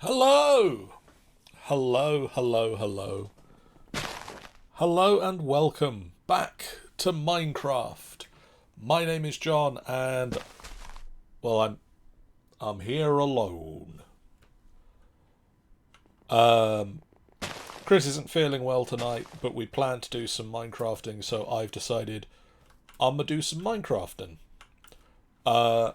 Hello! Hello, hello, hello. Hello and welcome back to Minecraft. My name is John and well I'm here alone. Chris isn't feeling well tonight, but we plan to do some Minecrafting, so I've decided I'm gonna do some Minecrafting. Uh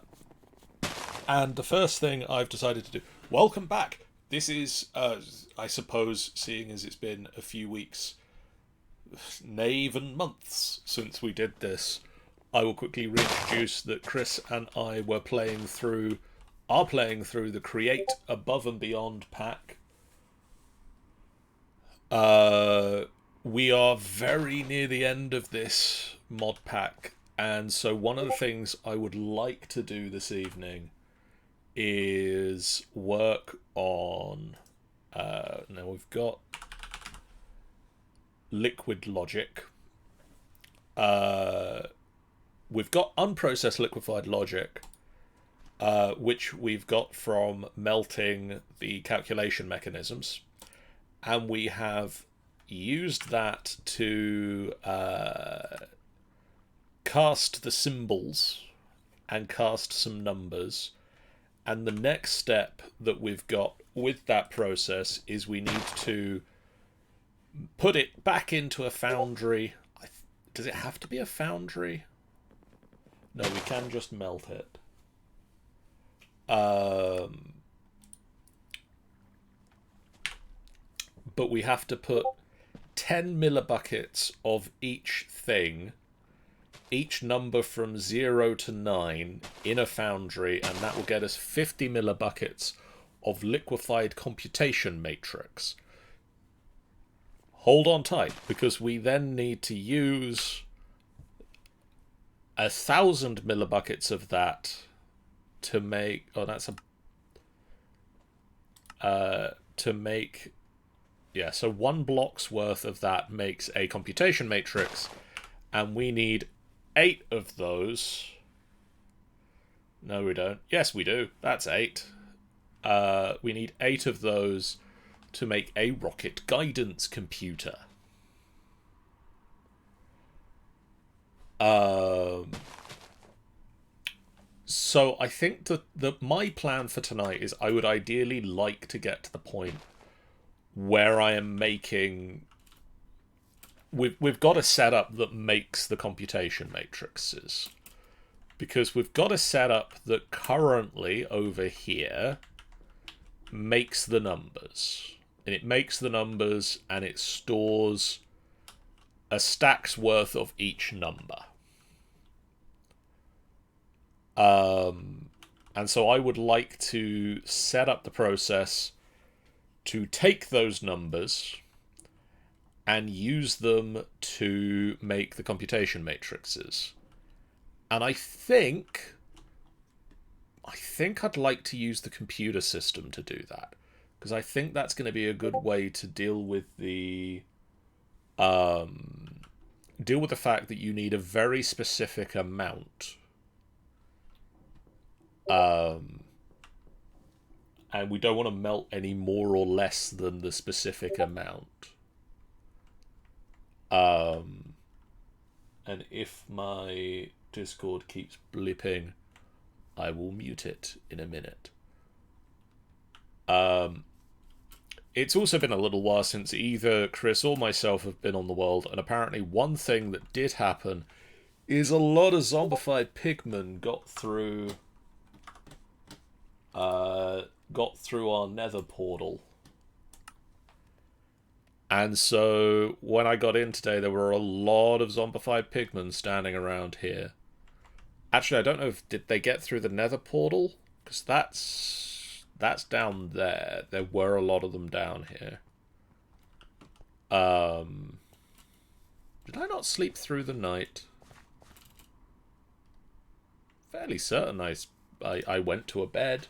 and the first thing I've decided to do, welcome back. This is I suppose, seeing as it's been a few weeks, nay, even months since we did this, I will quickly reintroduce that Chris and I are playing through the Create Above and Beyond pack. We are very near the end of this mod pack, and so one of the things I would like to do this evening is work on. Now we've got liquid logic. We've got unprocessed liquefied logic, which we've got from melting the calculation mechanisms, and we have used that to cast the symbols and cast some numbers. And the next step that we've got with that process is we need to put it back into a foundry. Does it have to be a foundry? No, we can just melt it. But we have to put 10 millibuckets of each thing, each number from 0 to 9, in a foundry, and that will get us 50 millibuckets of liquefied computation matrix. Hold on tight, because we then need to use 1,000 millibuckets of that to make. Oh, that's to make. Yeah, so 1 block's worth of that makes a computation matrix, and we need 8 of those. No, we don't. Yes, we do. That's 8. We need 8 of those to make a rocket guidance computer. So I think that my plan for tonight is I would ideally like to get to the point where I am making. We've got a setup that makes the computation matrices, because we've got a setup that currently over here makes the numbers, and it makes the numbers and it stores a stack's worth of each number. And so I would like to set up the process to take those numbers and use them to make the computation matrices. And I think I'd like to use the computer system to do that, because I think that's going to be a good way to deal with the fact that you need a very specific amount. And we don't want to melt any more or less than the specific amount. And if my Discord keeps blipping, I will mute it in a minute. It's also been a little while since either Chris or myself have been on the world, and apparently one thing that did happen is a lot of zombified pigmen got through our nether portal. And so when I got in today, there were a lot of zombified pigmen standing around here. Actually, I don't know if did they get through the nether portal, because that's down there. There were a lot of them down here. Did I not sleep through the night? Fairly certain I went to a bed.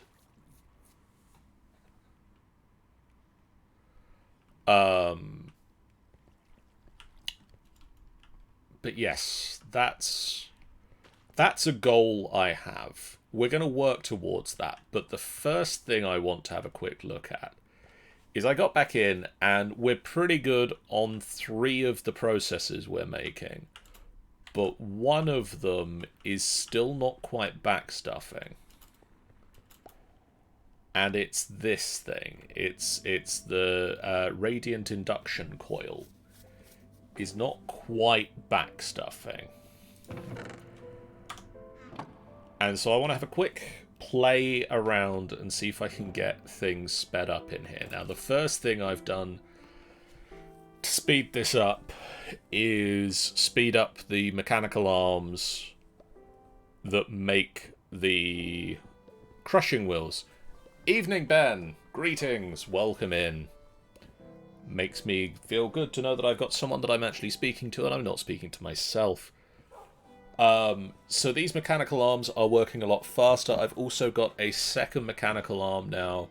But yes, that's a goal I have, we're going to work towards that. But the first thing I want to have a quick look at is I got back in, and we're pretty good on 3 of the processes we're making. But one of them is still not quite backstuffing. And it's this thing. It's the radiant induction coil. Is not quite backstuffing. And so I want to have a quick play around and see if I can get things sped up in here. Now, the first thing I've done to speed this up is speed up the mechanical arms that make the crushing wheels. Evening, Ben. Greetings. Welcome in. Makes me feel good to know that I've got someone that I'm actually speaking to and I'm not speaking to myself. So these mechanical arms are working a lot faster. I've also got a second mechanical arm now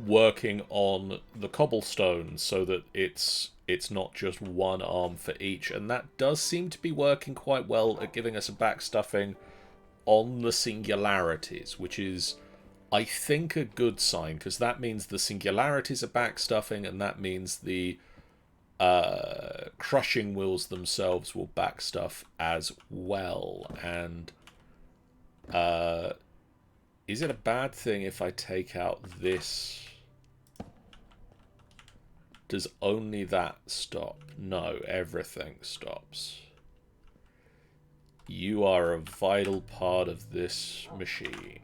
working on the cobblestone so that it's not just one arm for each. And that does seem to be working quite well at giving us a backstuffing on the singularities, which is, I think, a good sign, because that means the singularities are backstuffing, and that means the crushing wheels themselves will backstuff as well. And is it a bad thing if I take out this? Does only that stop? No, everything stops. You are a vital part of this machine.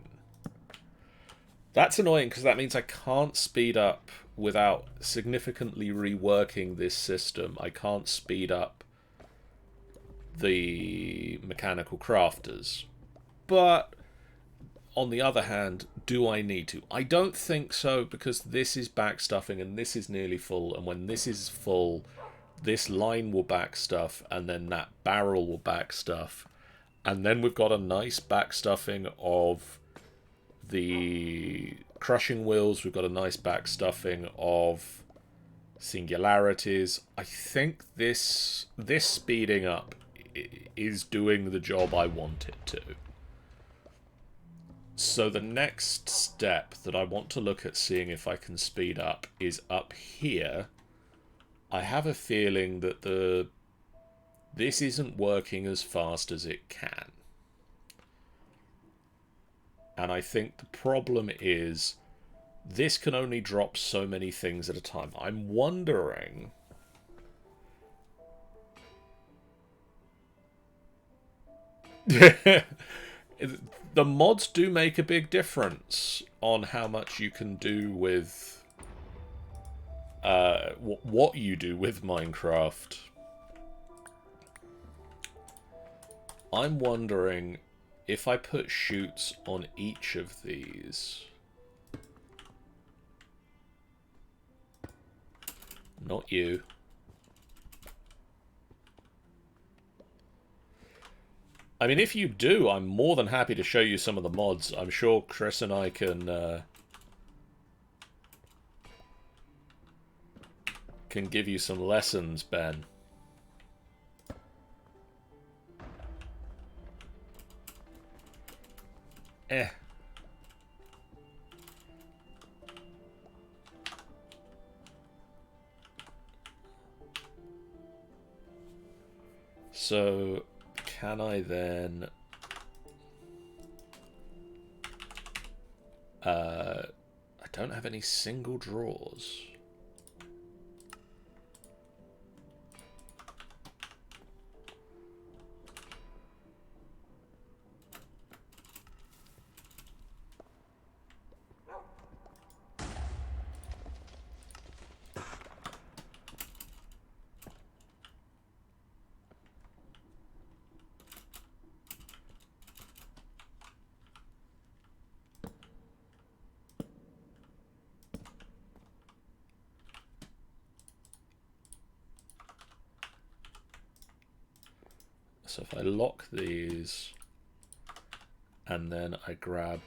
That's annoying, because that means I can't speed up without significantly reworking this system. I can't speed up the mechanical crafters. But, on the other hand, do I need to? I don't think so, because this is backstuffing and this is nearly full. And when this is full, this line will backstuff, and then that barrel will backstuff. And then we've got a nice backstuffing of the crushing wheels. We've got a nice backstuffing of singularities. I think this speeding up is doing the job I want it to. So the next step that I want to look at seeing if I can speed up is up here. I have a feeling that this isn't working as fast as it can. And I think the problem is this can only drop so many things at a time. I'm wondering... The mods do make a big difference on how much you can do with... what you do with Minecraft. I'm wondering if I put chutes on each of these... Not you. I mean, if you do, I'm more than happy to show you some of the mods. I'm sure Chris and I can give you some lessons, Ben. So, can I then... I don't have any single drawers. So if I lock these, and then I grab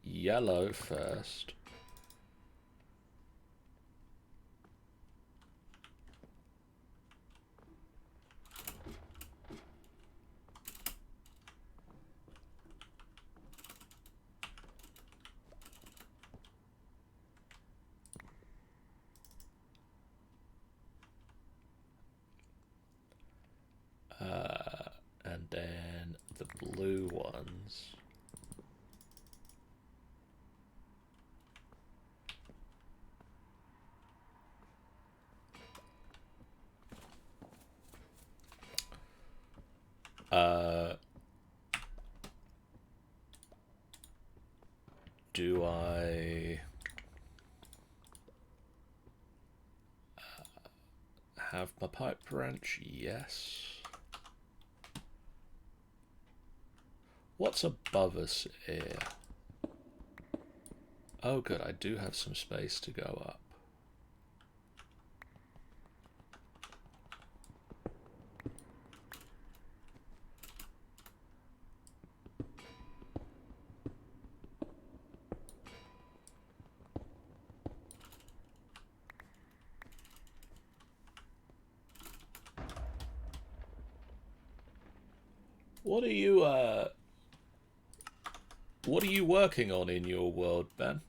yellow first. Do I have my pipe wrench? Yes. What's above us here? Oh good, I do have some space to go up. What are you working on in your world, Ben?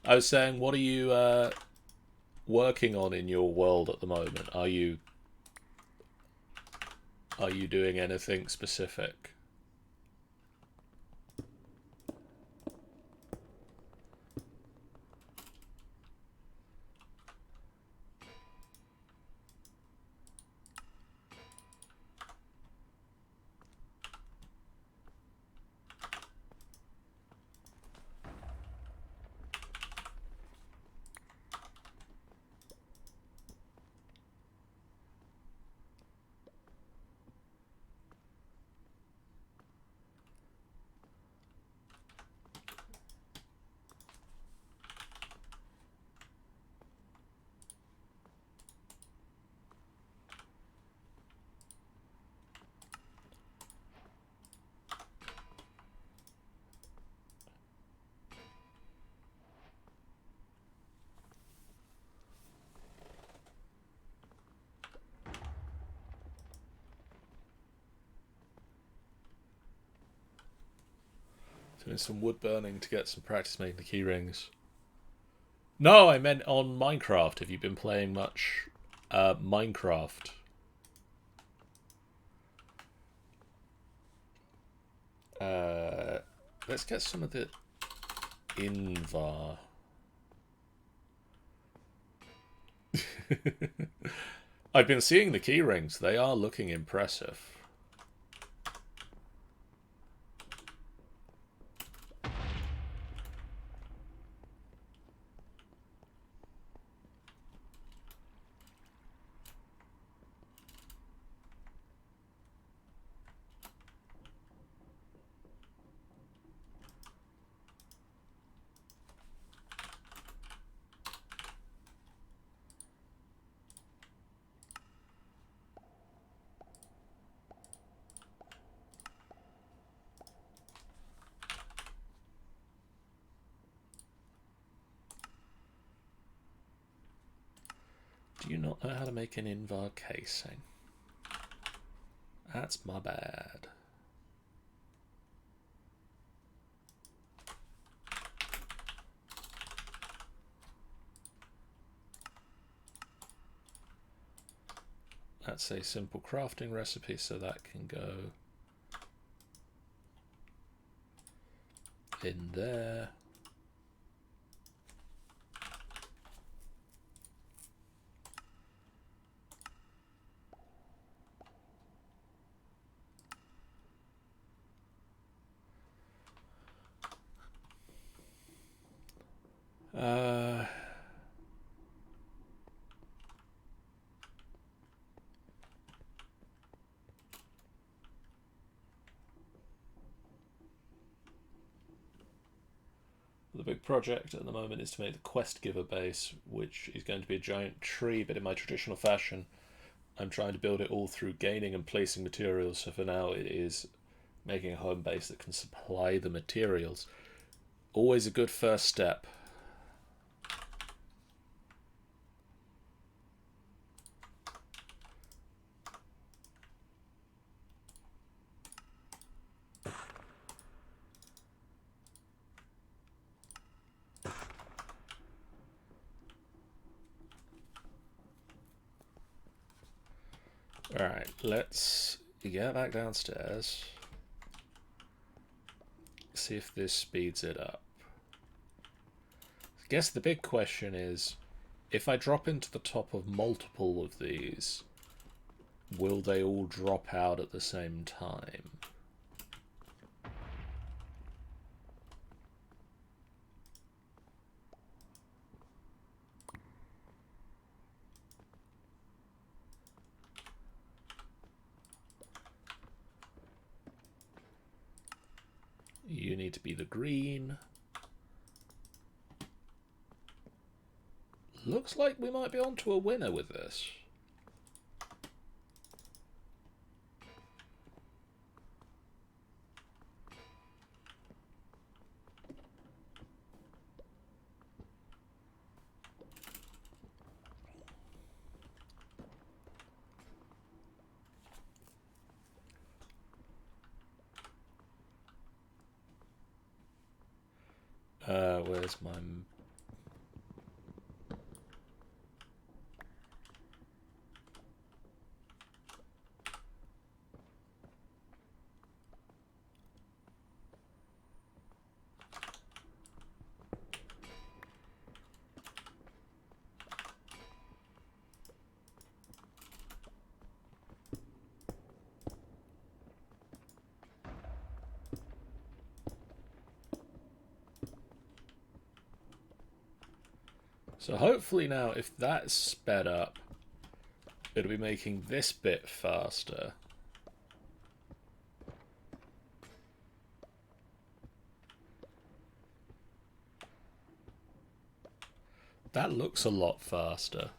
I was saying, what are you working on in your world at the moment? Are you doing anything specific? Doing some wood burning to get some practice making the key rings. No, I meant on Minecraft. Have you been playing much Minecraft? Let's get some of the Invar. I've been seeing the key rings. They are looking impressive. Do you not know how to make an Invar casing? That's my bad. That's a simple crafting recipe, so that can go in there. The big project at the moment is to make the quest giver base, which is going to be a giant tree, but in my traditional fashion. I'm trying to build it all through gaining and placing materials, so for now it is making a home base that can supply the materials. Always a good first step. Alright, let's get back downstairs. See if this speeds it up. I guess the big question is, if I drop into the top of multiple of these, will they all drop out at the same time? You need to be the green. Looks like we might be onto a winner with this. Where's my... So hopefully now, if that's sped up, it'll be making this bit faster. That looks a lot faster.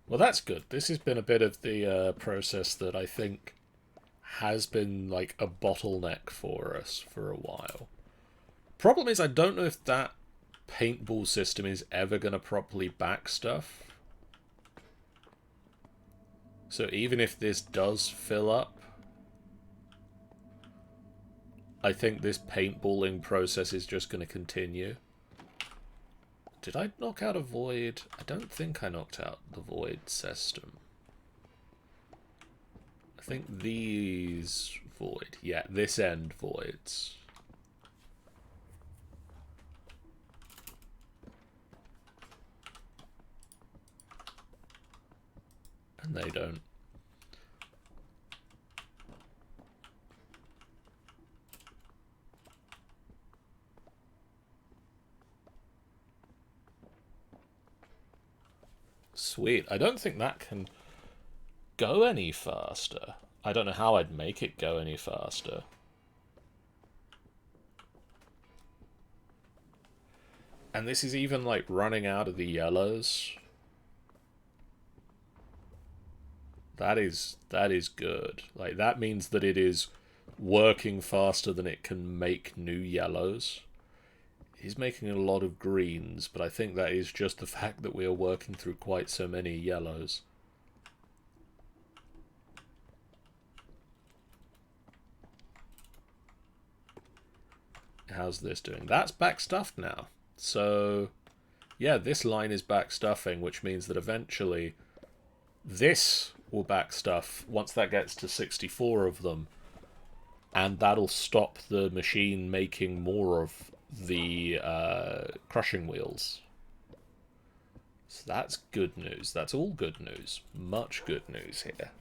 Well, that's good. This has been a bit of the process that I think has been like a bottleneck for us for a while. Problem is, I don't know if that paintball system is ever going to properly back stuff. So even if this does fill up, I think this paintballing process is just going to continue. Did I knock out a void? I don't think I knocked out the void system. I think these void. Yeah, this end voids. And they don't. Sweet. I don't think that can go any faster. I don't know how I'd make it go any faster. And this is even like running out of the yellows. That is good. Like that means that it is working faster than it can make new yellows. He's making a lot of greens, but I think that is just the fact that we are working through quite so many yellows. How's this doing? That's backstuffed now. So, yeah, this line is backstuffing, which means that eventually this will backstuff once that gets to 64 of them, and that'll stop the machine making more of the crushing wheels. So that's good news. That's all good news. Much good news here.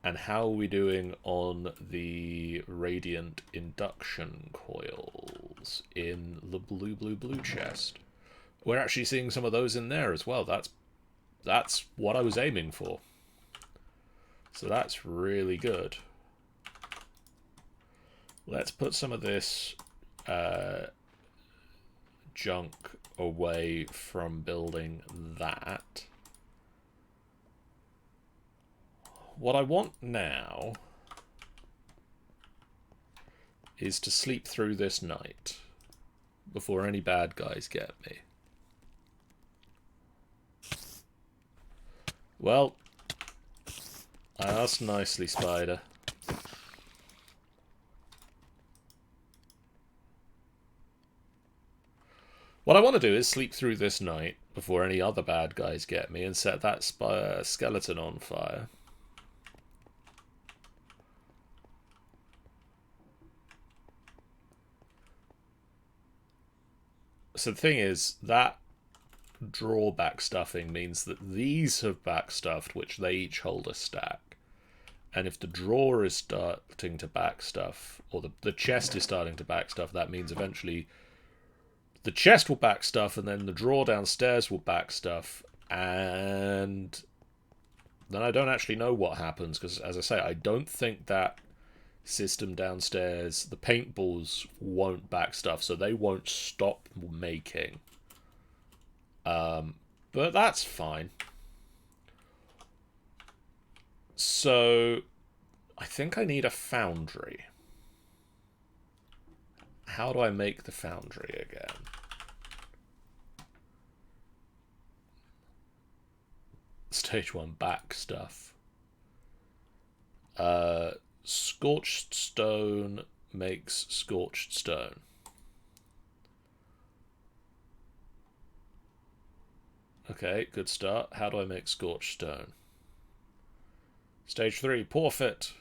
And how are we doing on the radiant induction coils in the blue chest? We're actually seeing some of those in there as well. That's what I was aiming for. So that's really good. Let's put some of this junk away from building that. What I want now is to sleep through this night before any bad guys get me. Well, I asked nicely, Spider. What I want to do is sleep through this night before any other bad guys get me and set that skeleton on fire. So the thing is, that draw backstuffing means that these have backstuffed, which they each hold a stack. And if the drawer is starting to backstuff, or the chest is starting to backstuff, that means eventually the chest will backstuff, and then the drawer downstairs will backstuff, and then I don't actually know what happens, because, as I say, I don't think that system downstairs, the paintballs won't backstuff, so they won't stop making. But that's fine. So, I think I need a foundry. How do I make the foundry again? Stage 1 back stuff. Scorched stone makes scorched stone. Okay, good start. How do I make scorched stone? Stage 3, porphyrit.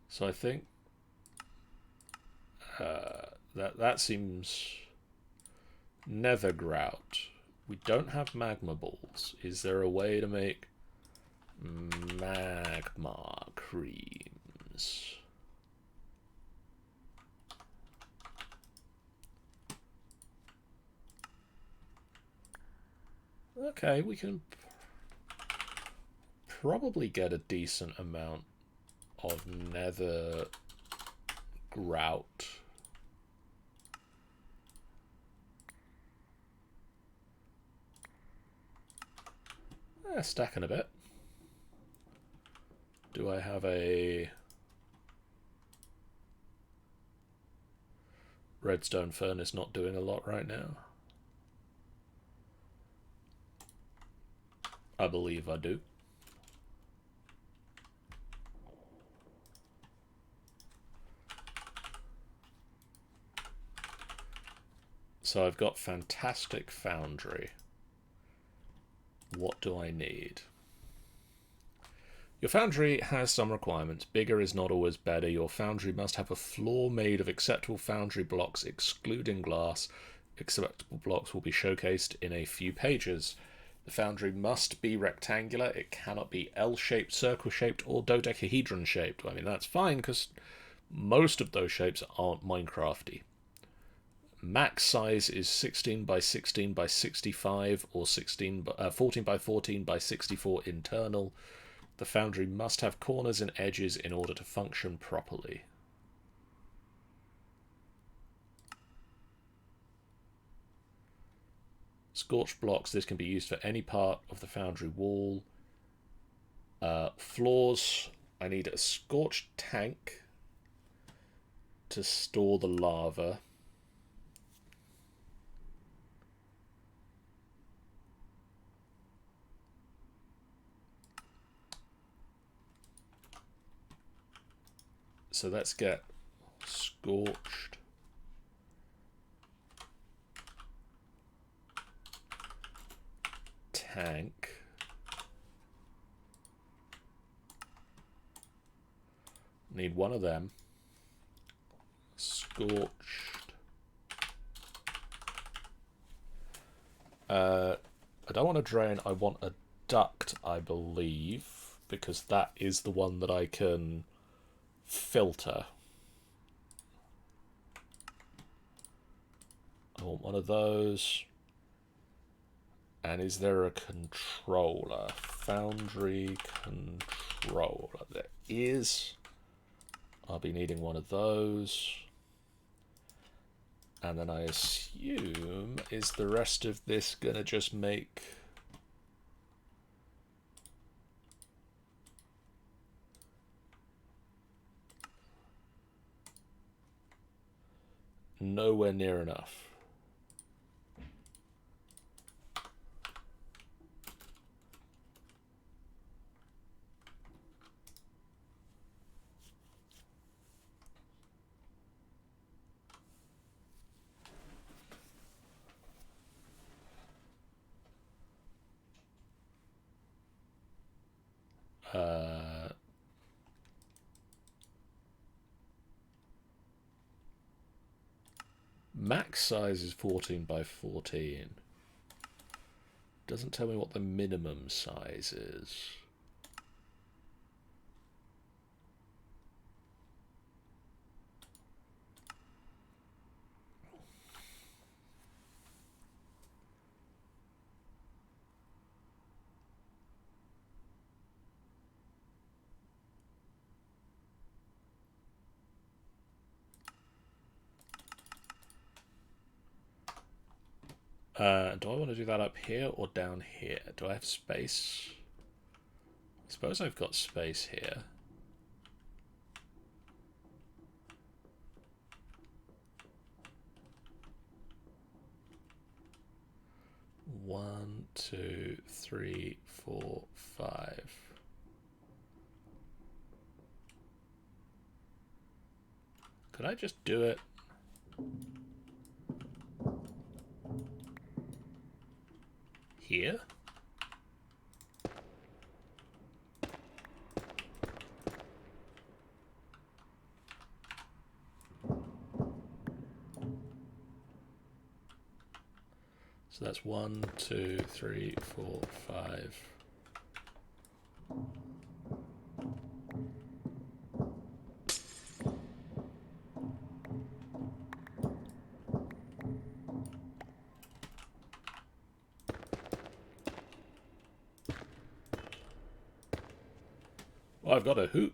So I think that seems nether grout. We don't have magma balls. Is there a way to make magma creams? Okay, we can probably get a decent amount of nether grout. Stacking a bit. Do I have a redstone furnace? Not doing a lot right now. I believe I do. So I've got fantastic foundry. What do I need? Your foundry has some requirements. Bigger is not always better. Your foundry must have a floor made of acceptable foundry blocks, excluding glass. Acceptable blocks will be showcased in a few pages. The foundry must be rectangular. It cannot be L-shaped, circle-shaped, or dodecahedron-shaped. I mean, that's fine, because most of those shapes aren't Minecrafty. Max size is 16 by 16 by 65 or 14 by 14 by 64 internal. The foundry must have corners and edges in order to function properly. Scorched blocks, this can be used for any part of the foundry wall. Floors, I need a scorched tank to store the lava. So let's get scorched tank. Need one of them. Scorched. I don't want a drain, I want a duct, I believe, because that is the one that I can filter. I want one of those. And is there a controller? Foundry controller. There is. I'll be needing one of those. And then I assume, is the rest of this gonna just make... nowhere near enough. Max size is 14 by 14. Doesn't tell me what the minimum size is. Do I want to do that up here or down here? Do I have space? I suppose I've got space here. One, two, three, four, five. Could I just do it? Here? So that's 1, 2, 3, 4, 5. Oh, I've got a hoop.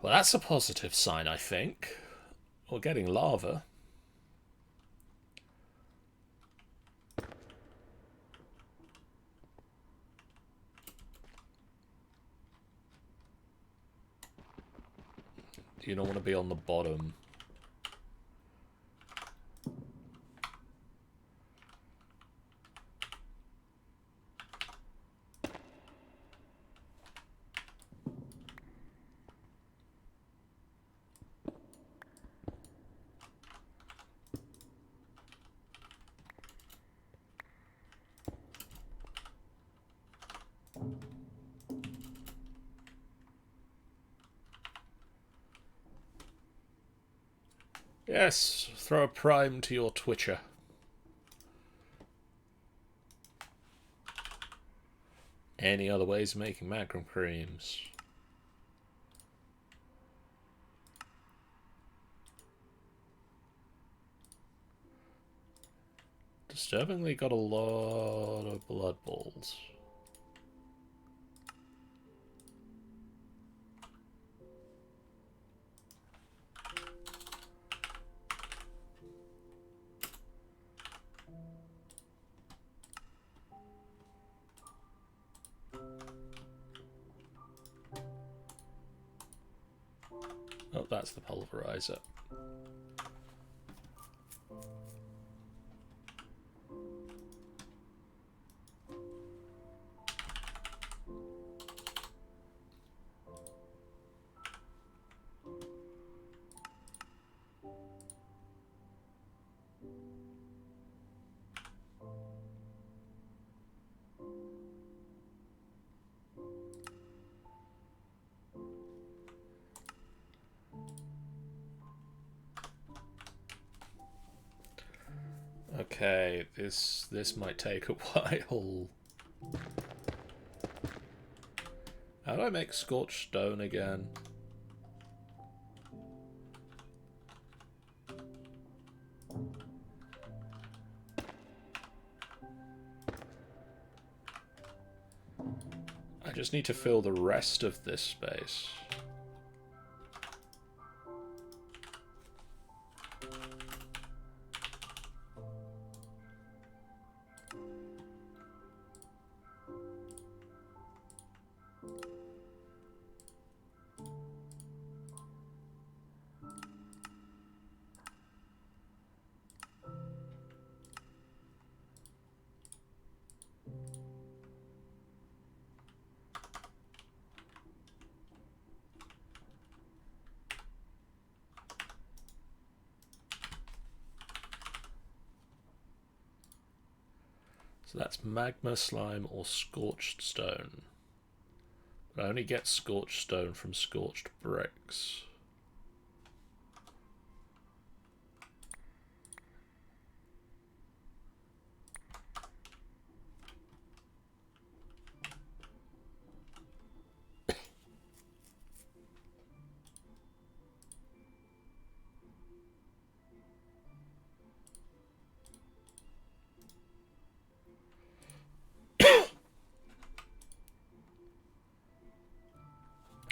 Well, that's a positive sign, I think. We're getting lava. Do you not want to be on the bottom? Yes, throw a prime to your Twitcher. Any other ways of making macron creams? Disturbingly got a lot of blood balls. Oh, that's the pulverizer. Okay, this might take a while. How do I make scorched stone again? I just need to fill the rest of this space. So that's magma, slime, or scorched stone. But I only get scorched stone from scorched bricks.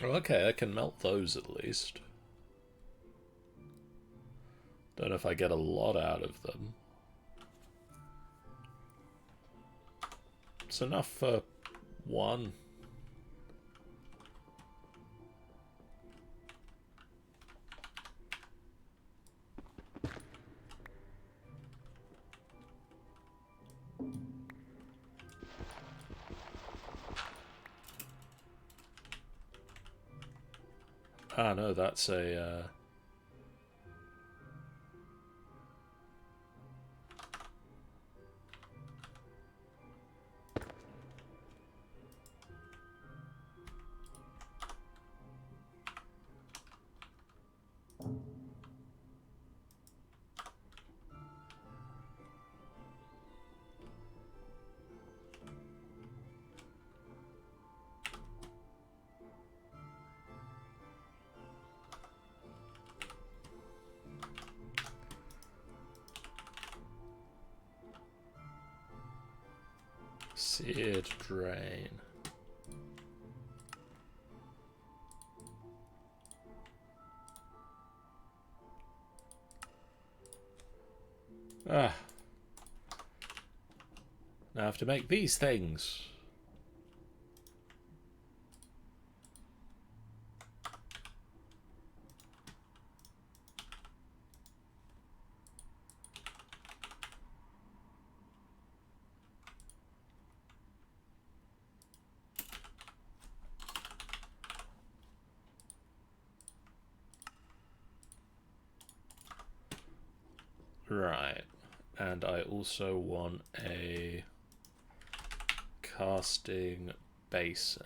Okay, I can melt those at least. Don't know if I get a lot out of them. It's enough for one. Ah, no, that's a... seared drain. Ah. Now I have to make these things. Right. And I also want a casting basin.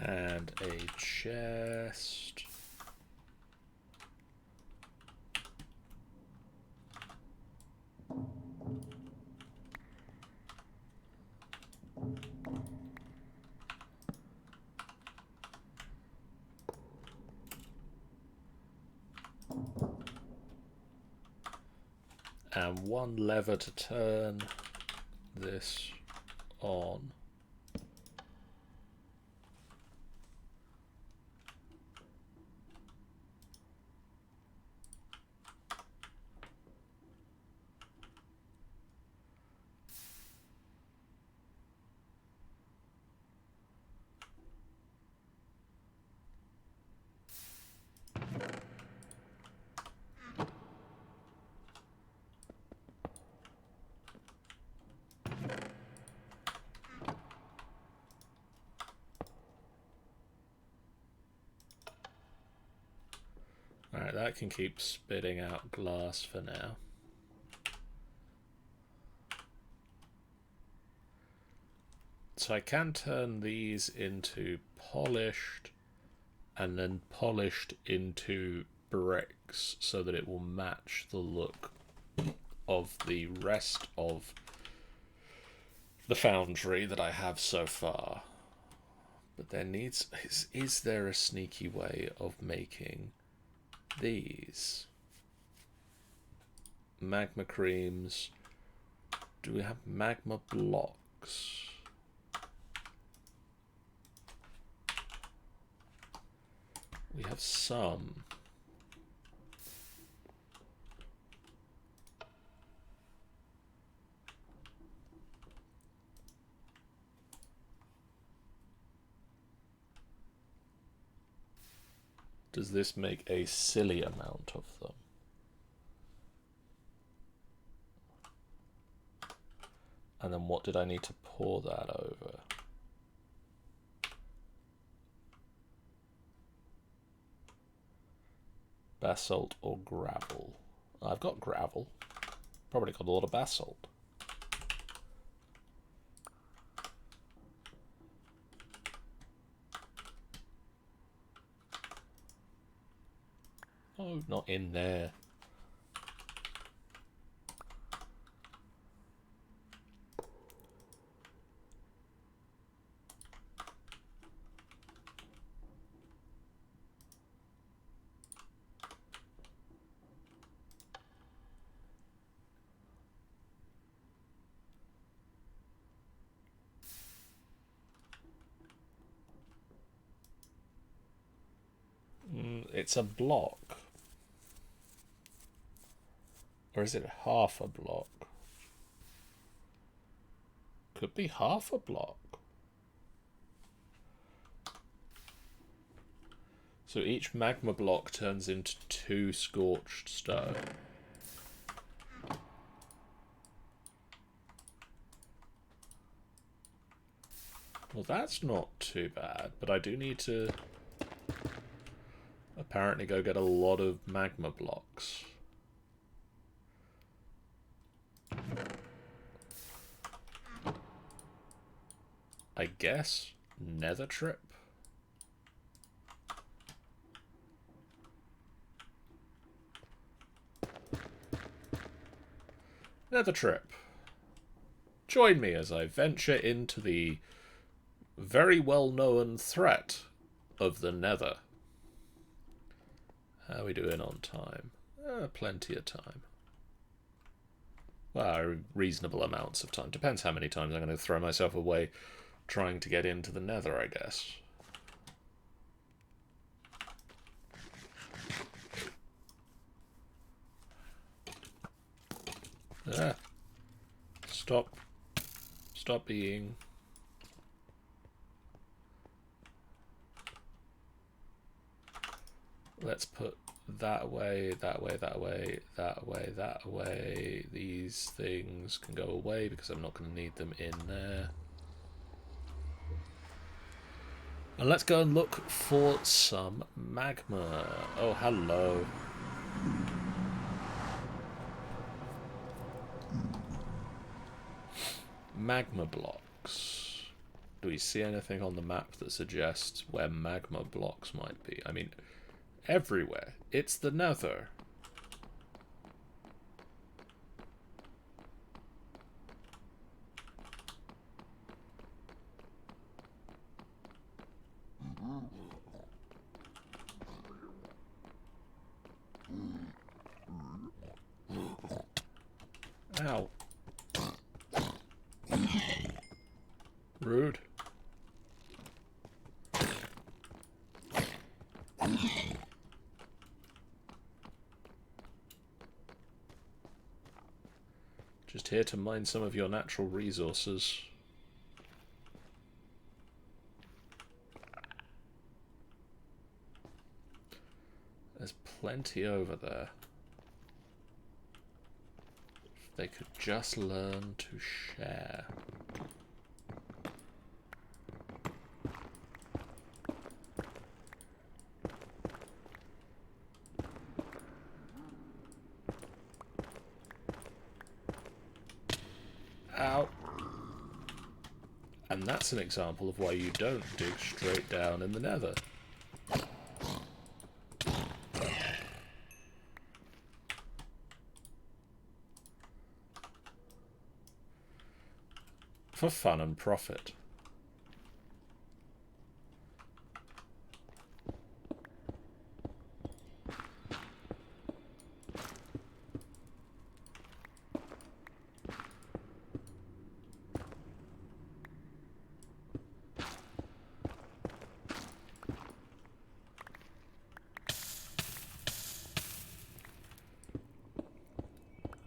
And a chest. And one lever to turn this on. Alright, that can keep spitting out glass for now. So I can turn these into polished and then polished into bricks so that it will match the look of the rest of the foundry that I have so far. But there needs... Is there a sneaky way of making these? Magma creams. Do we have magma blocks? We have some. Does this make a silly amount of them? And then what did I need to pour that over? Basalt or gravel? I've got gravel. Probably got a lot of basalt. Oh, not in there. It's a block. Or is it half a block? Could be half a block. So each magma block turns into 2 scorched stone. Well, that's not too bad, but I do need to apparently go get a lot of magma blocks. I guess nether trip. Nether trip. Join me as I venture into the very well-known threat of the nether. How are we doing on time? Plenty of time. Well, reasonable amounts of time. Depends how many times I'm going to throw myself away trying to get into the nether, I guess. Ah. Stop. Stop being... Let's put that away, that way, that way, that way, that way. These things can go away because I'm not going to need them in there. And let's go and look for some magma. Oh, hello. Magma blocks. Do we see anything on the map that suggests where magma blocks might be? I mean, everywhere. It's the nether. Ow. Rude. Just here to mine some of your natural resources. There's plenty over there. If they could just learn to share. Ow. And that's an example of why you don't dig straight down in the nether. for fun and profit.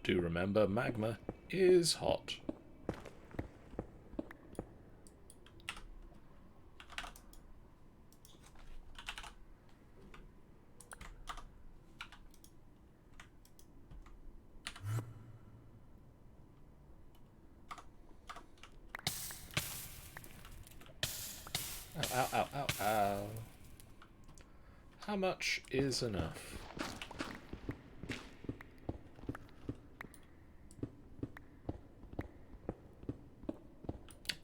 Do remember, magma is hot. Ow, ow, ow, ow, ow. How much is enough?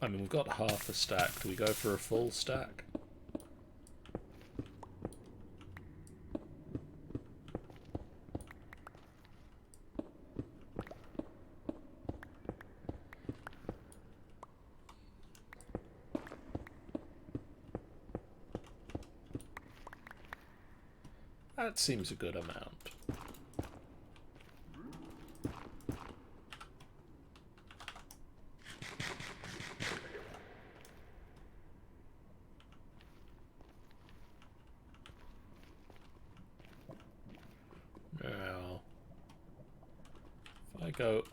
I mean, we've got half a stack. Do we go for a full stack? That seems a good amount. Now, if I go...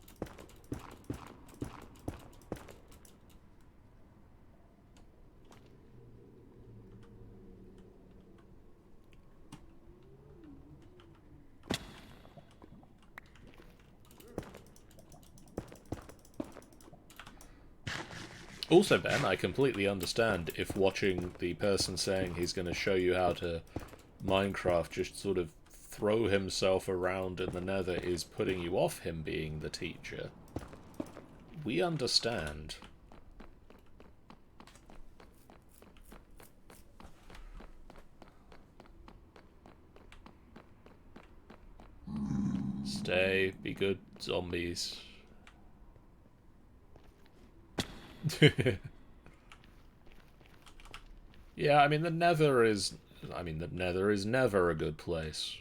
Also, Ben, I completely understand if watching the person saying he's going to show you how to Minecraft just sort of throw himself around in the nether is putting you off him being the teacher. We understand. Stay, be good, zombies. Yeah, I mean the nether is never a good place.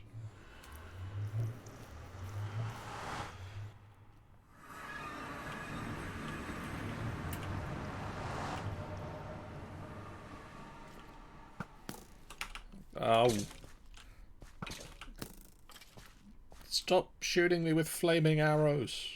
Oh. Stop shooting me with flaming arrows.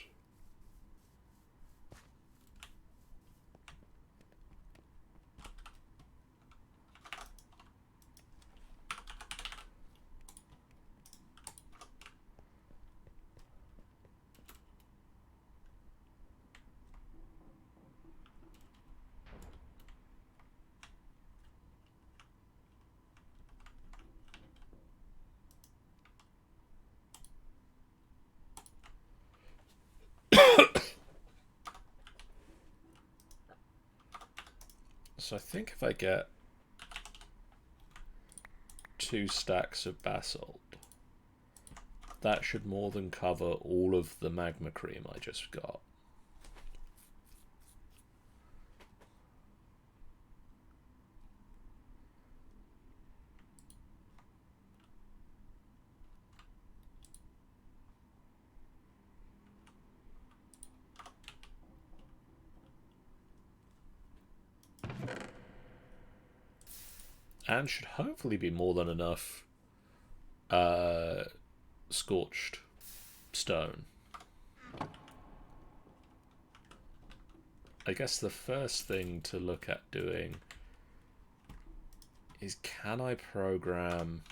So I think if I get 2 stacks of basalt, that should more than cover all of the magma cream I just got. And should hopefully be more than enough scorched stone. I guess the first thing to look at doing is, can I program...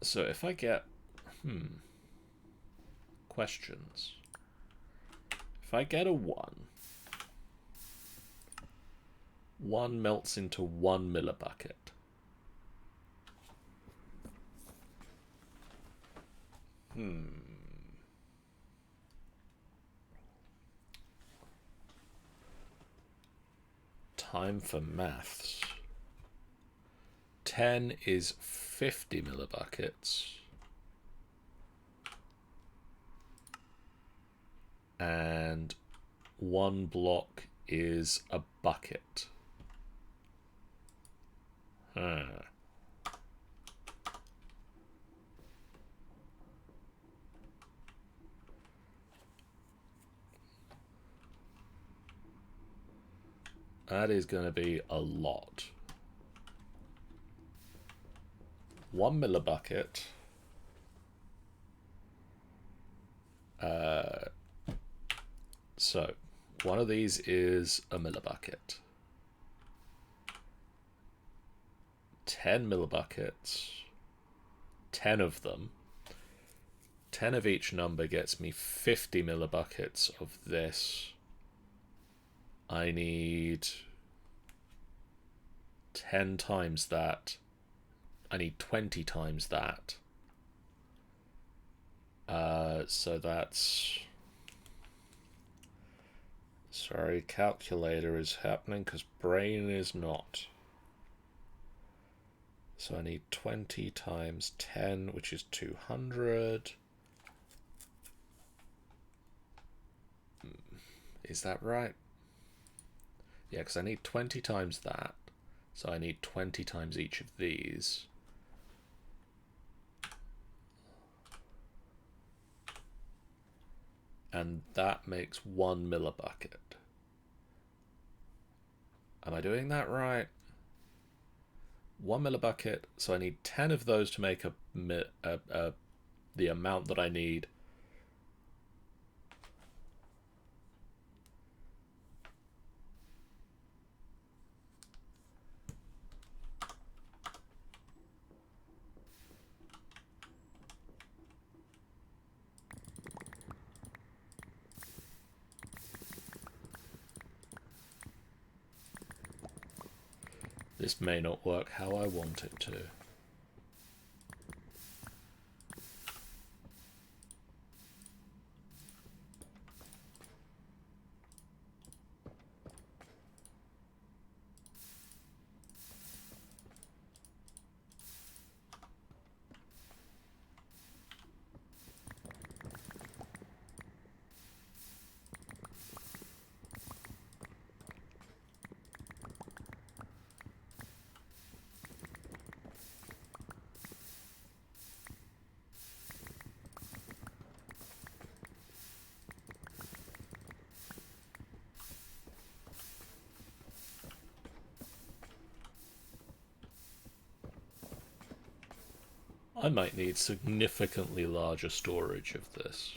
So if I get... Questions. If I get a 1 melts into 1 millibucket. Time for maths. 10 is 50 millibuckets. And 1 block is a bucket. That is going to be a lot. 1 millibucket. So, one of these is a millibucket. 10 millibuckets. 10 of them. 10 of each number gets me 50 millibuckets of this. I need 10 times that. I need 20 times that. So that's... Sorry, calculator is happening because brain is not. So I need 20 times 10, which is 200. Is that right? Yeah, because I need 20 times that. So I need 20 times each of these. And that makes 1 millibucket. Am I doing that right? 1 millibucket, so I need 10 of those to make the amount that I need. This may not work how I want it to. I might need significantly larger storage of this.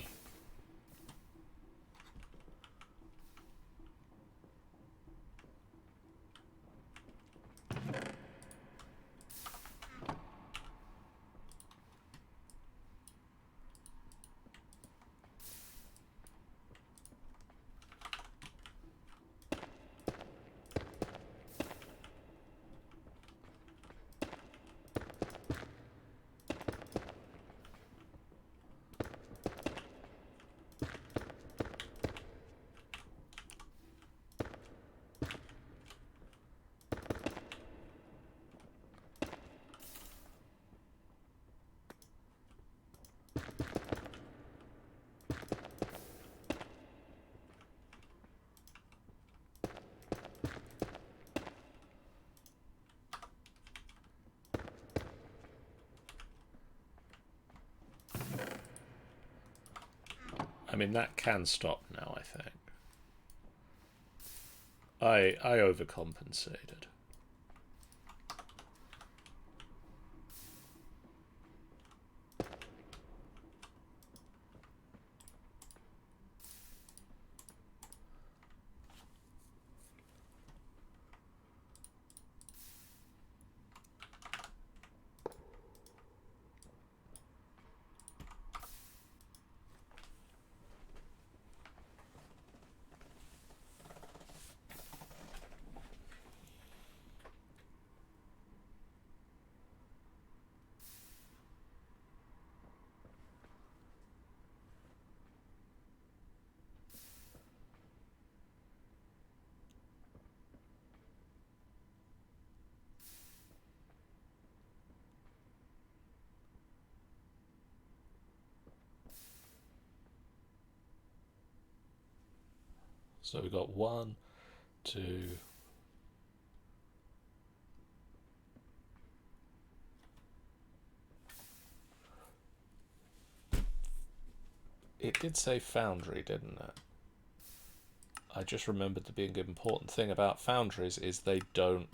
I mean, that can stop now, I think. I overcompensated. So we've got 1, 2... It did say foundry, didn't it? I just remembered the big important thing about foundries is they don't...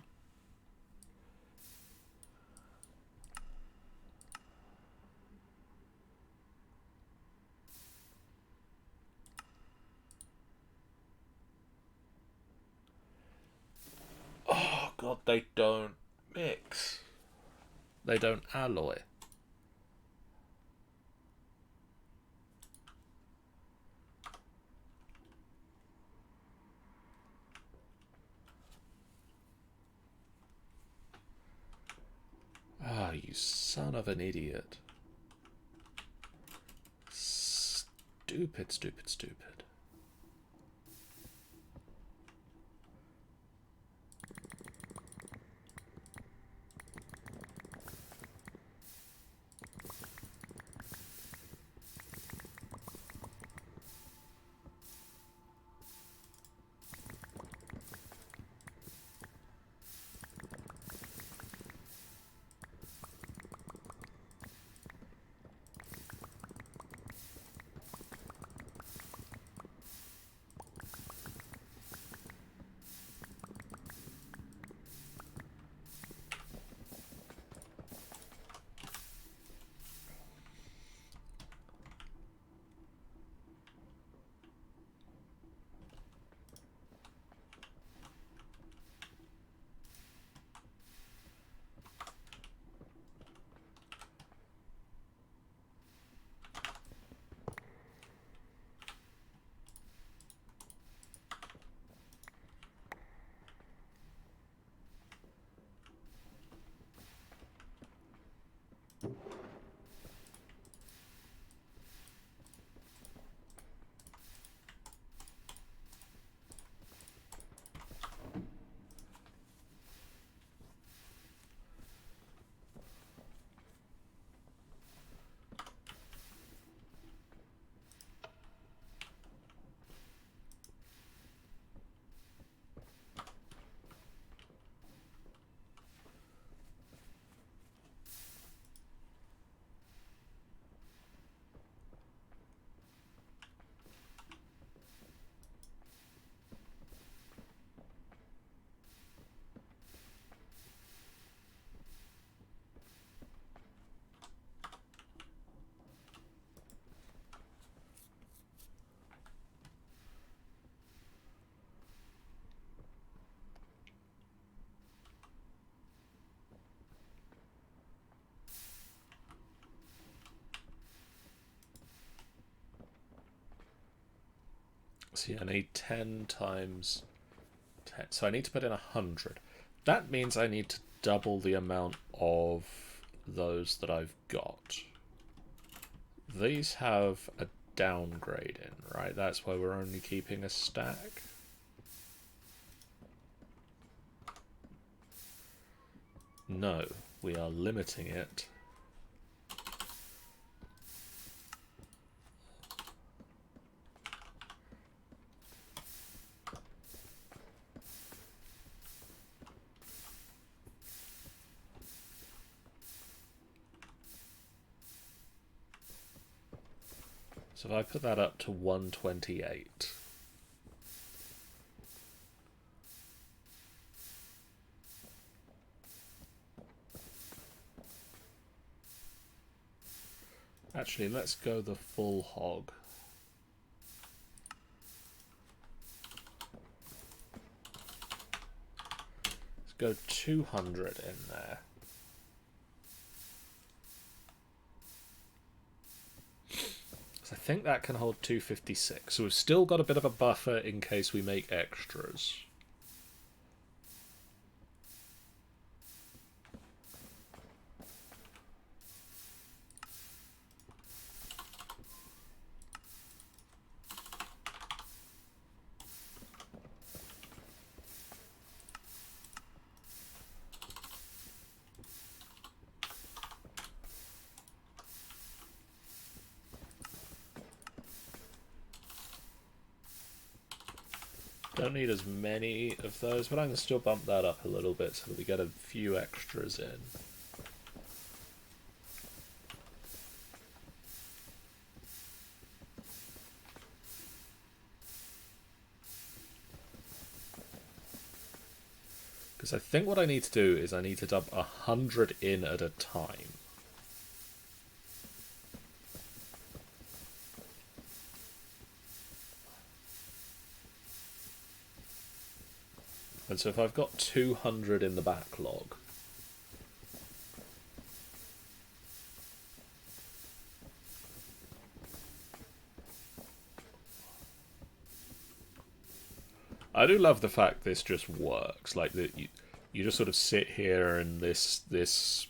Oh god, they don't mix. They don't alloy. Ah, you son of an idiot. Stupid, stupid, stupid. See, I need 10 times 10. So I need to put in 100. That means I need to double the amount of those that I've got. These have a downgrade in, right? That's why we're only keeping a stack. No, we are limiting it. So if I put that up to 128. Actually, let's go the full hog. Let's go 200 in there. So I think that can hold 256. So we've still got a bit of a buffer in case we make extras. Don't need as many of those, but I can still bump that up a little bit so that we get a few extras in. Because I think what I need to do is I need to dump 100 in at a time. And so if I've got 200 in the backlog, I do love the fact this just works. Like that, you just sort of sit here and this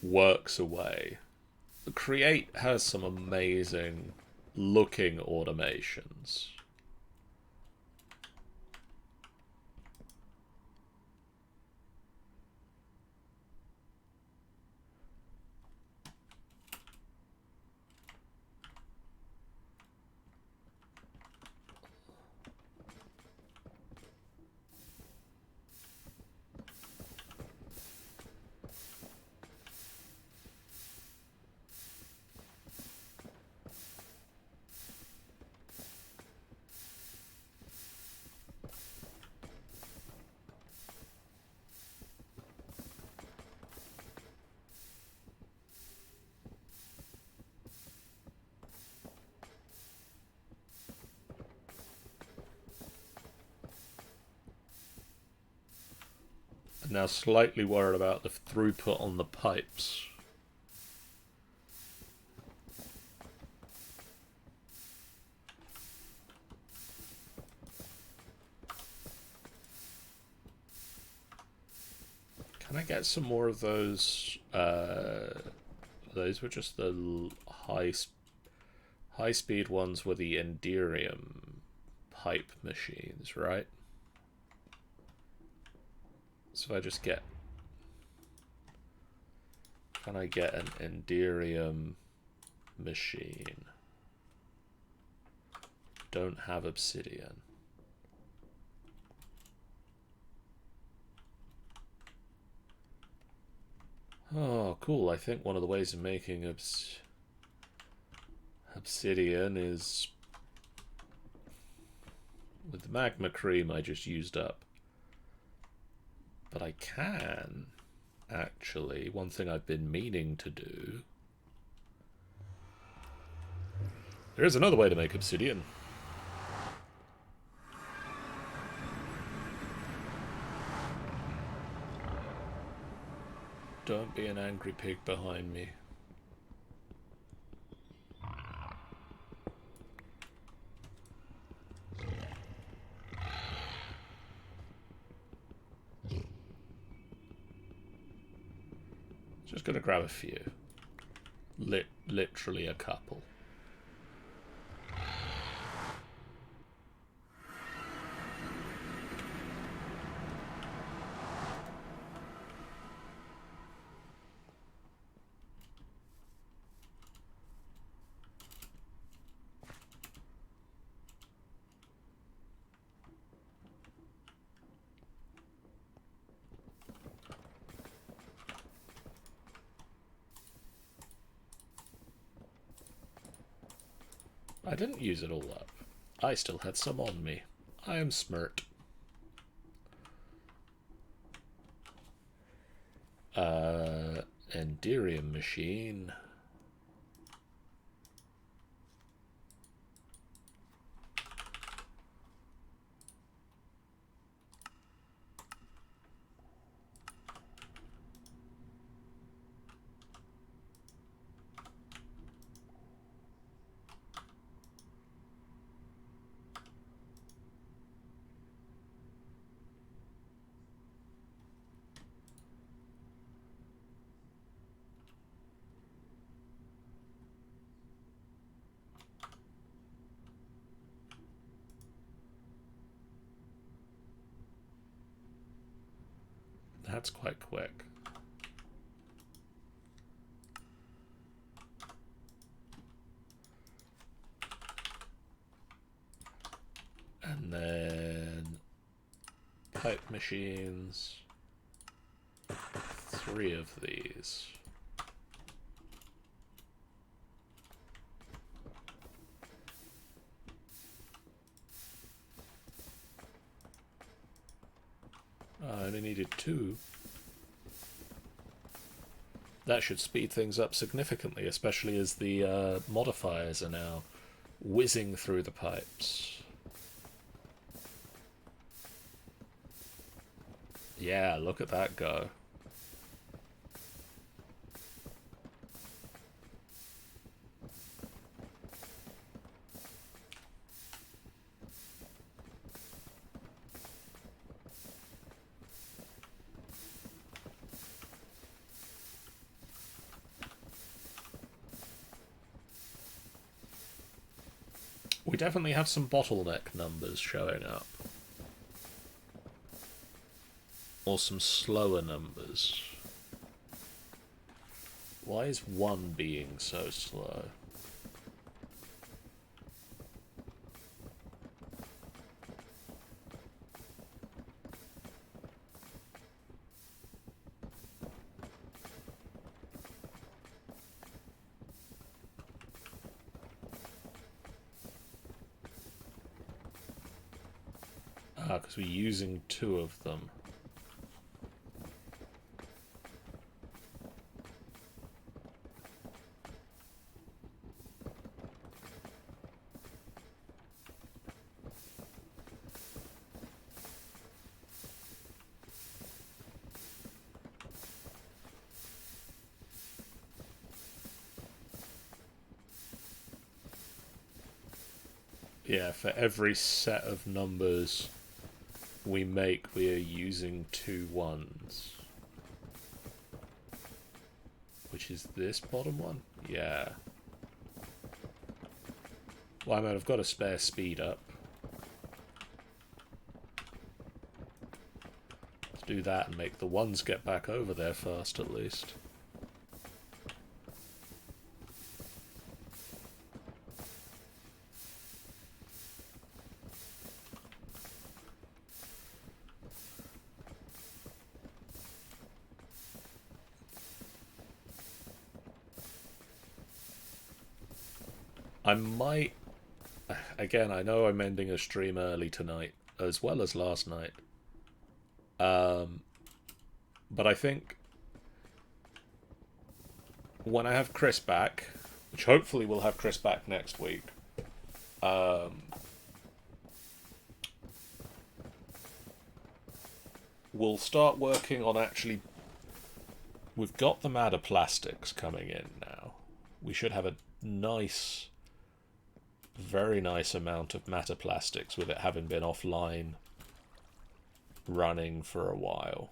works away. Create has some amazing looking automations. Now slightly worried about the throughput on the pipes. Can I get some more of those? Those were just the high speed ones were the Enderium pipe machines, right? So if I just get... Can I get an Enderium machine? Don't have obsidian. Oh, cool. I think one of the ways of making obsidian is with the magma cream I just used up. But I can, actually, one thing I've been meaning to do. There is another way to make obsidian. Don't be an angry pig behind me. Just gonna grab a few. Literally a couple. I didn't use it all up. I still had some on me. I am smart. Enderium machine. That's quite quick. And then pipe machines. 3 of these. I only needed 2. That should speed things up significantly, especially as the modifiers are now whizzing through the pipes. Yeah, look at that go. We definitely have some bottleneck numbers showing up. Or some slower numbers. Why is 1 being so slow? Ah, because we're using 2 of them. Yeah, for every set of numbers we make, we are using 2 1s. Which is this bottom one? Yeah. Well, I mean, I've got a spare speed up. Let's do that and make the 1s get back over there fast, at least. I might... Again, I know I'm ending a stream early tonight, as well as last night. But I think when I have Chris back, which hopefully we'll have Chris back next week, we'll start working on actually... We've got the matter plastics coming in now. We should have a nice... very nice amount of matter plastics with it having been offline running for a while.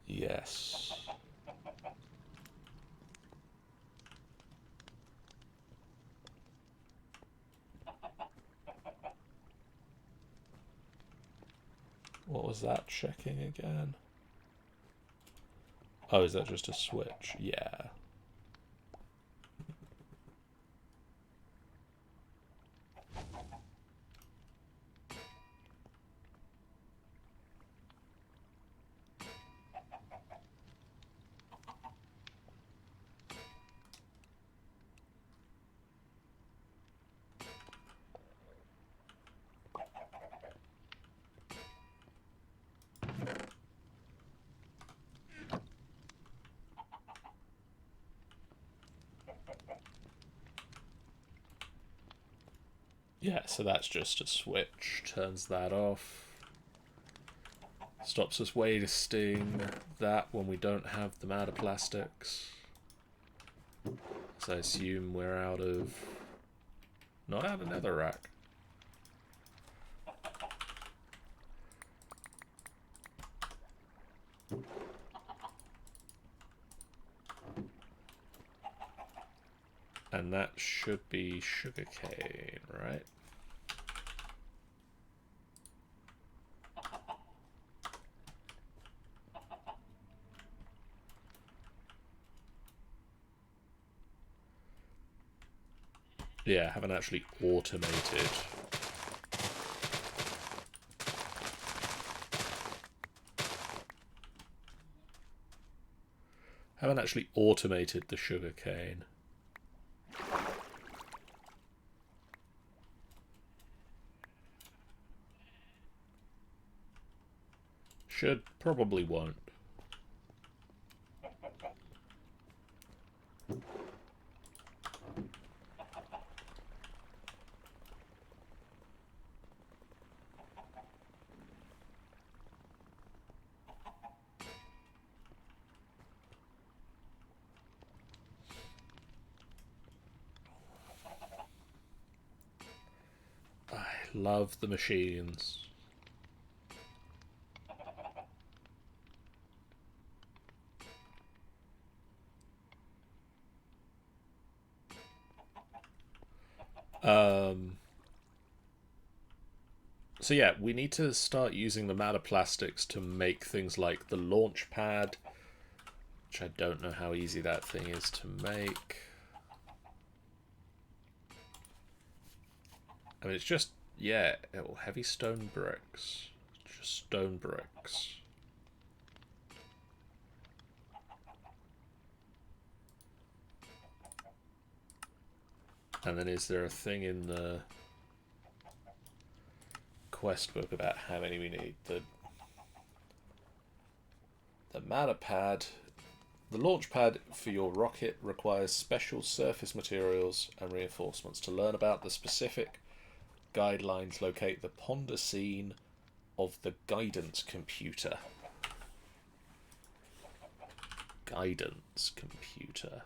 Yes. What was that checking again? Oh, is that just a switch? Yeah. Yeah, so that's just a switch. Turns that off. Stops us wasting that when we don't have the matter plastics. So I assume we're out of... Not out of netherrack. And that should be sugarcane, right? Yeah, haven't actually automated. Haven't actually automated the sugarcane. Should, probably won't. I love the machines. So yeah, we need to start using the matter plastics to make things like the launch pad, which I don't know how easy that thing is to make. I mean, it's just, yeah, heavy stone bricks. Just stone bricks. And then is there a thing in the quest book about how many we need? The matter pad. The launch pad for your rocket requires special surface materials and reinforcements. To learn about the specific guidelines, locate the ponder scene of the guidance computer. Guidance computer.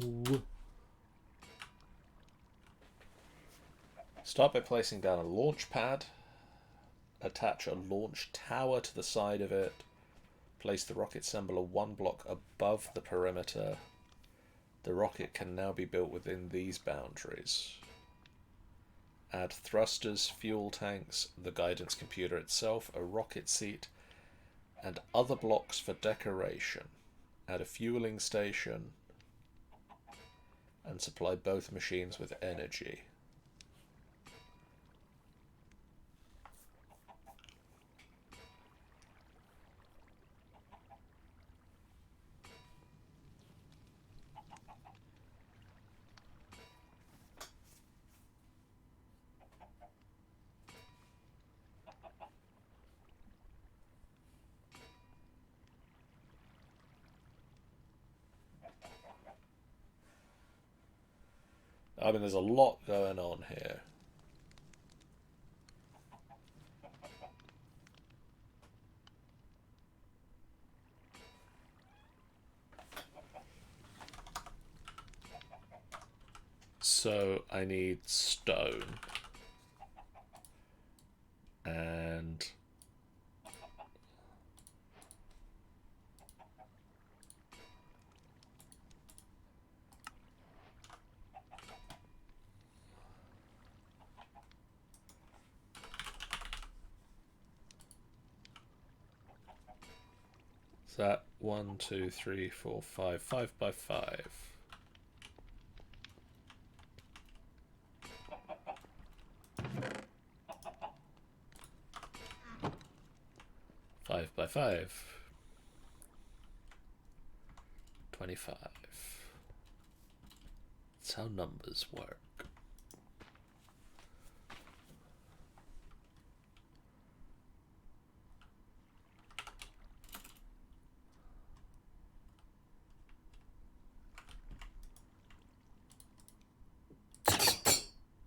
Ooh. Start by placing down a launch pad. Attach a launch tower to the side of it. Place the rocket assembler one block above the perimeter. The rocket can now be built within these boundaries. Add thrusters, fuel tanks, the guidance computer itself, a rocket seat, and other blocks for decoration. Add a fueling station and supply both machines with energy. I mean, there's a lot going on here. So I need stone. And is that 1, 2, 3, 4, 5, 5 by 5. 5 by 5. 25. That's how numbers work.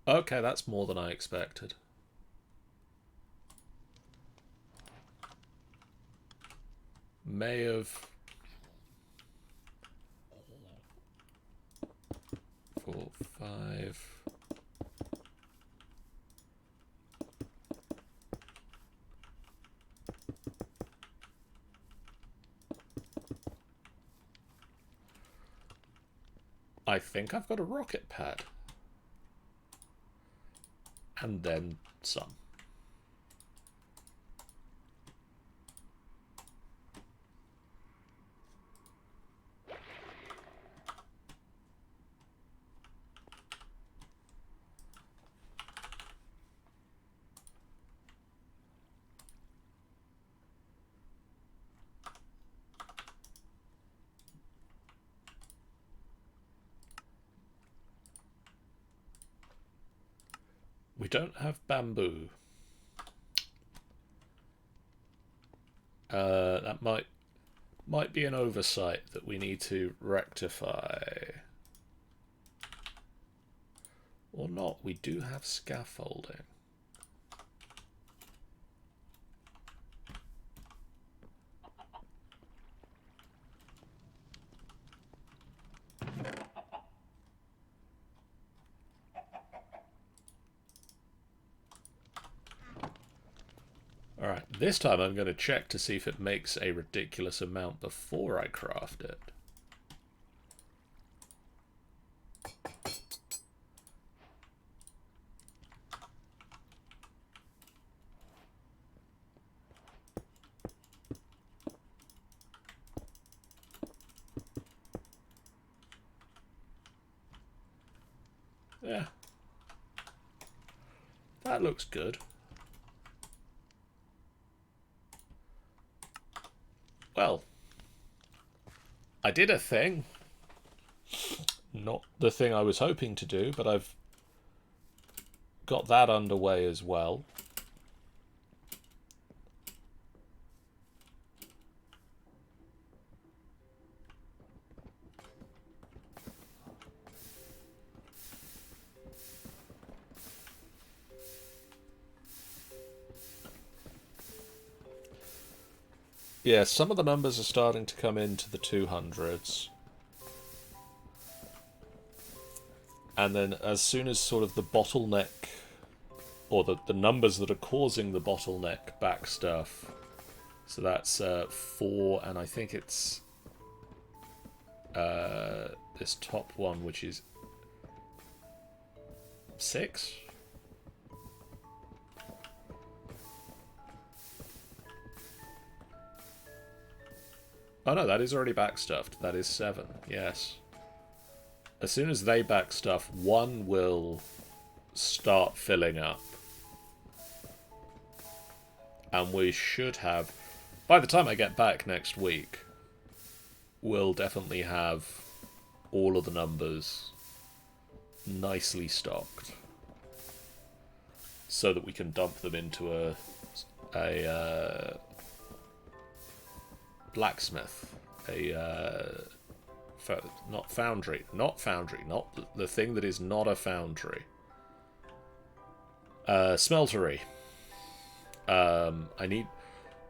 Okay, that's more than I expected. May have 4, 5. I think I've got a rocket pad. And then some. We don't have bamboo. That might be an oversight that we need to rectify. Or not. We do have scaffolding. Alright, this time I'm going to check to see if it makes a ridiculous amount before I craft it. Yeah. That looks good. Well, I did a thing. Not the thing I was hoping to do, but I've got that underway as well. Yeah, some of the numbers are starting to come into the 200s. And then as soon as sort of the bottleneck, or the numbers that are causing the bottleneck back stuff, so that's 4, and I think it's this top one, which is 6? Oh no, that is already backstuffed. That is 7, yes. As soon as they backstuff, 1 will start filling up. And we should have, by the time I get back next week, we'll definitely have all of the numbers nicely stocked. So that we can dump them into a blacksmith, not the thing that is not a foundry, smeltery.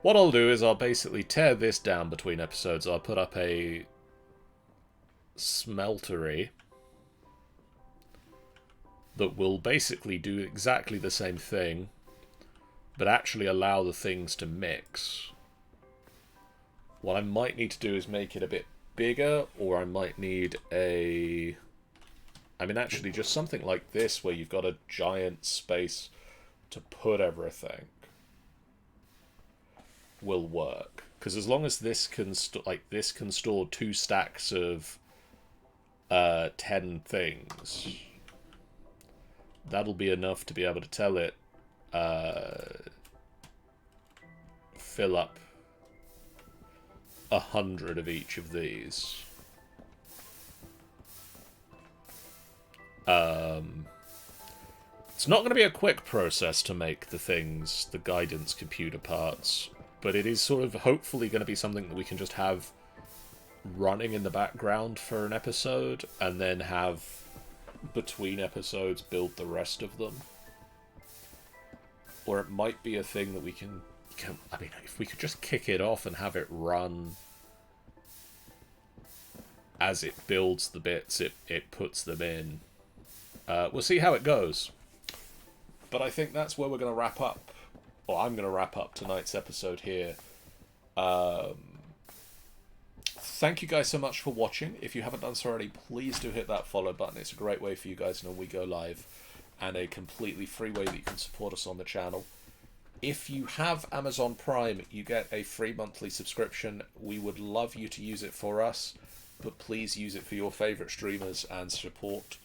What I'll do is I'll basically tear this down between episodes. I'll put up a smeltery that will basically do exactly the same thing, but actually allow the things to mix. What I might need to do is make it a bit bigger, or I might need actually just something like this, where you've got a giant space to put everything, will work. Because as long as this can this can store 2 stacks of 10 things, that'll be enough to be able to tell it fill up 100 of each of these. It's not going to be a quick process to make the guidance computer parts, but it is sort of hopefully going to be something that we can just have running in the background for an episode, and then have between episodes build the rest of them. Or it might be a thing that we can if we could just kick it off and have it run as it builds the bits, it puts them in. We'll see how it goes. But I think that's where we're going to wrap up. Or I'm going to wrap up tonight's episode here. Thank you guys so much for watching. If you haven't done so already, please do hit that follow button. It's a great way for you guys to know when we go live, and a completely free way that you can support us on the channel. If you have Amazon Prime, you get a free monthly subscription. We would love you to use it for us, but please use it for your favourite streamers and support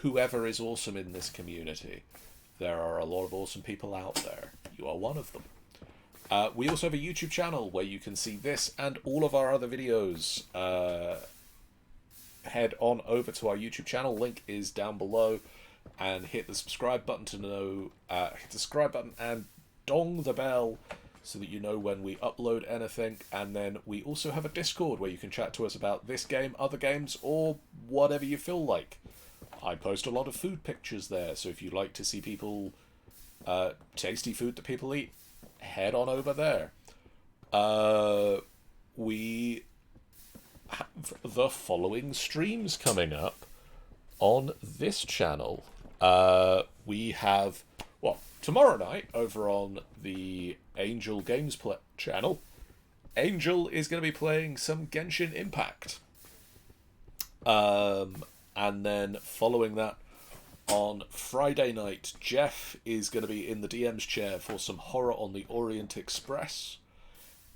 whoever is awesome in this community. There are a lot of awesome people out there. You are one of them. We also have a YouTube channel where you can see this and all of our other videos. Head on over to our YouTube channel. Link is down below. and hit the subscribe button to know, hit the subscribe button and dong the bell so that you know when we upload anything. And then we also have a Discord where you can chat to us about this game, other games, or whatever you feel like. I post a lot of food pictures there, so if you like to see people, tasty food that people eat, head on over there. We have the following streams coming up on this channel. We have, well, tomorrow night over on the Angel Games channel, Angel is going to be playing some Genshin Impact. And then following that, on Friday night, Jeff is going to be in the DM's chair for some Horror on the Orient Express.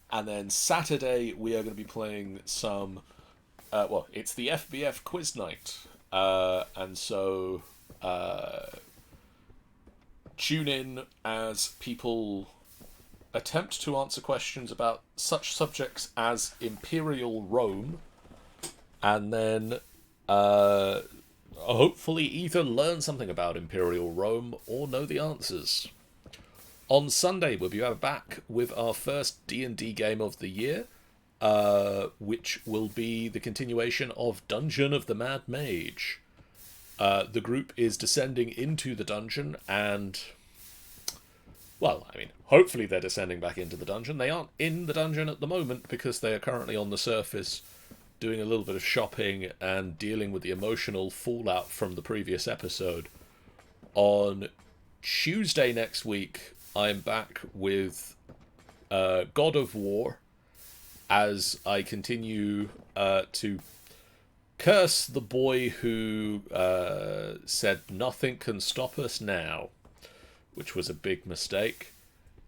And then Saturday, we are going to be playing some... well, it's the FBF quiz night. And so... tune in as people attempt to answer questions about such subjects as Imperial Rome. And then... hopefully either learn something about Imperial Rome or know the answers. On Sunday, we'll be back with our first D&D game of the year, which will be the continuation of Dungeon of the Mad Mage. The group is descending into the dungeon and... well, I mean, hopefully they're descending back into the dungeon. They aren't in the dungeon at the moment because they are currently on the surface doing a little bit of shopping and dealing with the emotional fallout from the previous episode. On Tuesday next week, I'm back with God of War as I continue to curse the boy who said nothing can stop us now, which was a big mistake.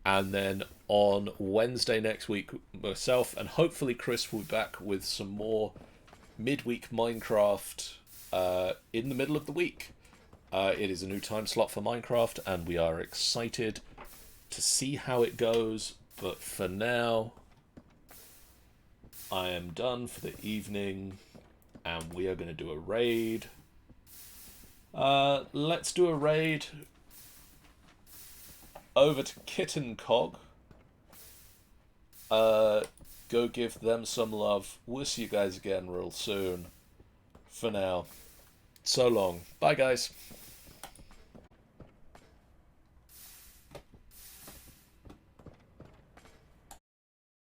And then on Wednesday next week, myself and hopefully Chris will be back with some more midweek Minecraft in the middle of the week. It is a new time slot for Minecraft, and we are excited to see how it goes. But for now, I am done for the evening, and we are going to do a raid. Let's do a raid over to Kitten Cog. Go give them some love. We'll see you guys again real soon. For now, so long. Bye, guys.